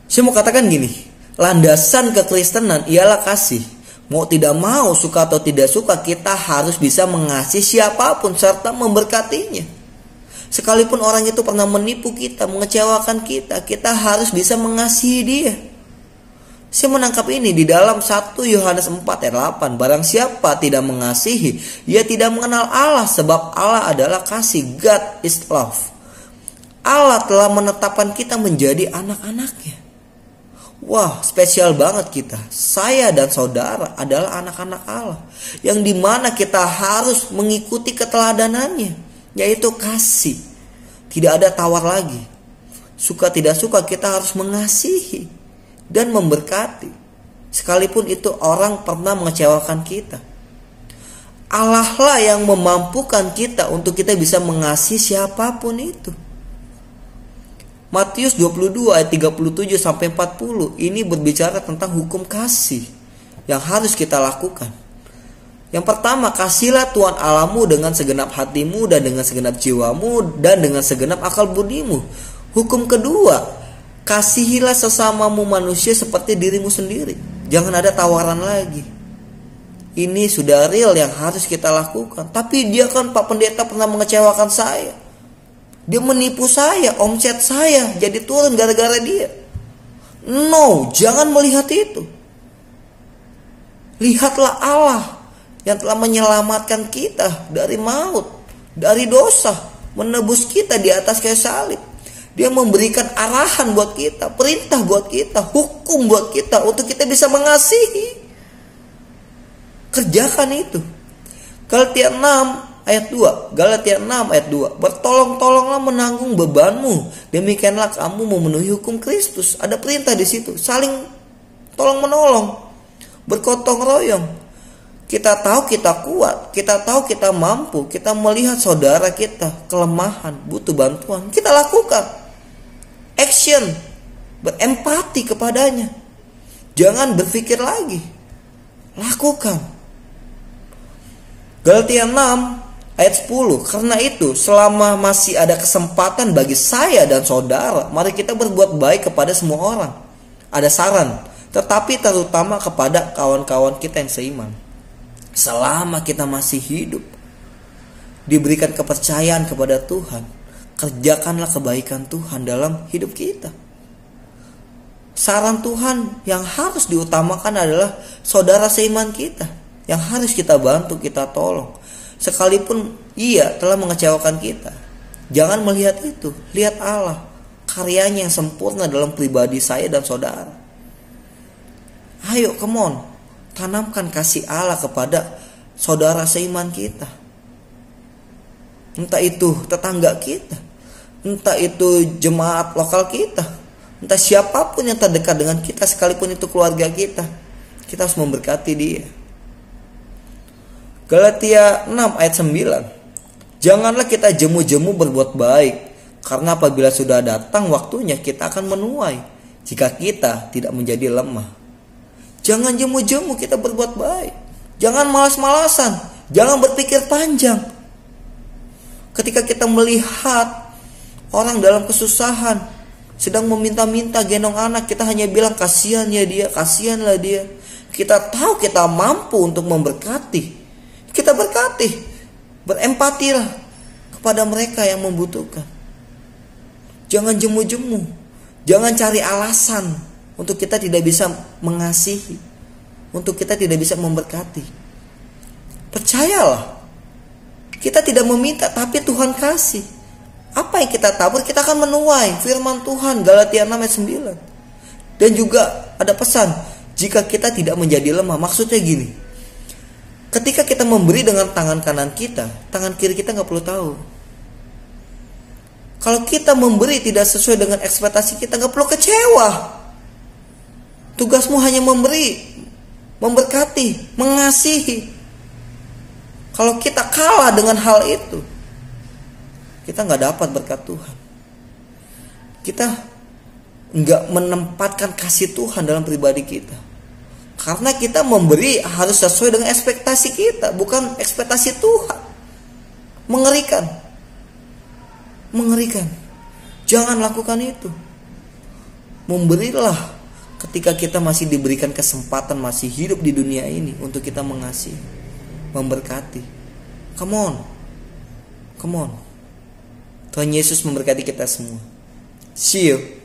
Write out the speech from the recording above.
Saya mau katakan gini, landasan kekristenan ialah kasih. Mau tidak mau, suka atau tidak suka, kita harus bisa mengasihi siapapun serta memberkatinya. Sekalipun orang itu pernah menipu kita, mengecewakan kita, kita harus bisa mengasihi dia. Saya menangkap ini di dalam 1 Yohanes 4 ayat 8. Barang siapa tidak mengasihi, ia tidak mengenal Allah, sebab Allah adalah kasih. God is love. Allah telah menetapkan kita menjadi anak-anaknya. Wah, spesial banget kita. Saya dan saudara adalah anak-anak Allah, yang dimana kita harus mengikuti keteladanannya, yaitu kasih. Tidak ada tawar lagi. Suka tidak suka, kita harus mengasihi dan memberkati, sekalipun itu orang pernah mengecewakan kita. Allah lah yang memampukan kita untuk kita bisa mengasihi siapapun itu. Matius 22 ayat 37 sampai 40 ini berbicara tentang hukum kasih yang harus kita lakukan. Yang pertama, kasihilah Tuhan Allahmu dengan segenap hatimu dan dengan segenap jiwamu dan dengan segenap akal budimu. Hukum kedua, kasihilah sesamamu manusia seperti dirimu sendiri. Jangan ada tawaran lagi. Ini sudah real yang harus kita lakukan. Tapi dia kan, Pak Pendeta, pernah mengecewakan saya. Dia menipu saya, omset saya jadi turun gara-gara dia. No, jangan melihat itu. Lihatlah Allah yang telah menyelamatkan kita dari maut, dari dosa, menebus kita di atas kayu salib. Dia memberikan arahan buat kita, perintah buat kita, hukum buat kita untuk kita bisa mengasihi. Kerjakan itu. Galatia 6 ayat 2. Galatia 6 ayat 2. Bertolong-tolonglah menanggung bebanmu, demikianlah kamu memenuhi hukum Kristus. Ada perintah di situ, saling tolong menolong, bergotong royong. Kita tahu kita kuat, kita tahu kita mampu, kita melihat saudara kita kelemahan, butuh bantuan, kita lakukan. Action, berempati kepadanya. Jangan berpikir lagi, lakukan. Galatia 6 ayat 10. Karena itu, selama masih ada kesempatan bagi saya dan saudara, mari kita berbuat baik kepada semua orang. Ada saran, tetapi terutama kepada kawan-kawan kita yang seiman. Selama kita masih hidup, diberikan kepercayaan kepada Tuhan, kerjakanlah kebaikan Tuhan dalam hidup kita. Saran Tuhan yang harus diutamakan adalah saudara seiman kita, yang harus kita bantu, kita tolong. Sekalipun ia telah mengecewakan kita, jangan melihat itu. Lihat Allah, karyanya yang sempurna dalam pribadi saya dan saudara. Ayo, come on, tanamkan kasih Allah kepada saudara seiman kita. Entah itu tetangga kita, entah itu jemaat lokal kita, entah siapapun yang terdekat dengan kita, sekalipun itu keluarga kita. Kita harus memberkati dia. Galatia 6 ayat 9. Janganlah kita jemu-jemu berbuat baik, karena apabila sudah datang waktunya kita akan menuai, jika kita tidak menjadi lemah. Jangan jemu-jemu kita berbuat baik. Jangan malas-malasan, jangan berpikir panjang. Ketika kita melihat orang dalam kesusahan, sedang meminta-minta gendong anak, kita hanya bilang kasihan ya dia, kasihanlah dia. Kita tahu kita mampu untuk memberkati. Kita berkati, berempatilah kepada mereka yang membutuhkan. Jangan jemu-jemu, jangan cari alasan untuk kita tidak bisa mengasihi, untuk kita tidak bisa memberkati. Percayalah, kita tidak meminta, tapi Tuhan kasih. Apa yang kita tabur, kita akan menuai. Firman Tuhan, Galatia 6 ayat 9. Dan juga ada pesan, jika kita tidak menjadi lemah. Maksudnya gini, ketika kita memberi dengan tangan kanan kita, tangan kiri kita gak perlu tahu. Kalau kita memberi tidak sesuai dengan ekspektasi kita, gak perlu kecewa. Tugasmu hanya memberi, memberkati, mengasihi. Kalau kita kalah dengan hal itu, kita gak dapat berkat Tuhan. Kita gak menempatkan kasih Tuhan dalam pribadi kita. Karena kita memberi harus sesuai dengan ekspektasi kita, bukan ekspektasi Tuhan. Mengerikan. Mengerikan. Jangan lakukan itu. Memberilah ketika kita masih diberikan kesempatan, masih hidup di dunia ini, untuk kita mengasihi, memberkati. Come on. Tuhan Yesus memberkati kita semua. See you.